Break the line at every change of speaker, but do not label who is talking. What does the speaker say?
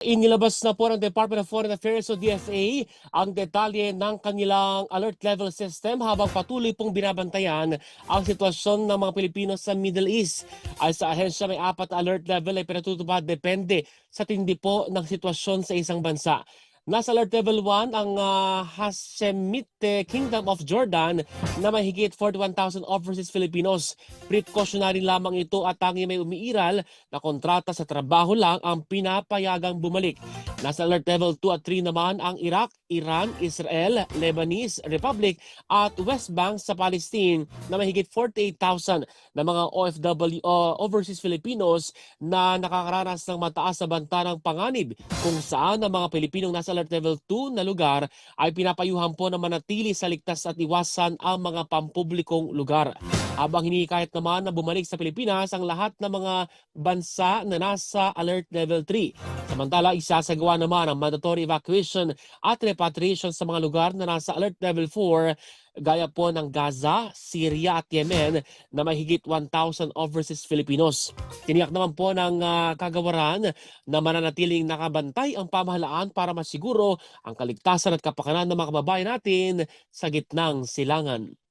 Inilabas na po ng Department of Foreign Affairs o DFA ang detalye ng kanilang alert level system habang patuloy pong binabantayan ang sitwasyon ng mga Pilipino sa Middle East. Ay sa ahensya may 4 na alert level ay pinatutupad depende sa tindi po ng sitwasyon sa isang bansa. Nasa alert level 1 ang Hashemite Kingdom of Jordan na may higit 41,000 overseas Filipinos. Precautionary lamang ito at tanging may umiiral na kontrata sa trabaho lang ang pinapayagang bumalik. Nasa alert level 2 at 3 naman ang Iraq, Iran, Israel, Lebanese Republic at West Bank sa Palestine na may higit 48,000 na mga OFW o overseas Filipinos na nakakaranas ng mataas na banta ng panganib kung saan ang mga Pilipinong nasa alert level 2 na lugar ay pinapayuhan po na manatili sa ligtas at iwasan ang mga pampublikong lugar. Habang hinikayat naman na bumalik sa Pilipinas ang lahat ng mga bansa na nasa alert level 3. Samantala, isasagawa naman ang mandatory evacuation at repatriation sa mga lugar na nasa alert level 4 gaya po ng Gaza, Syria at Yemen na may higit 1,000 overseas Filipinos. Tiniyak naman po ng kagawaran na mananatiling nakabantay ang pamahalaan para masiguro ang kaligtasan at kapakanan ng mga kababayan natin sa gitnang silangan.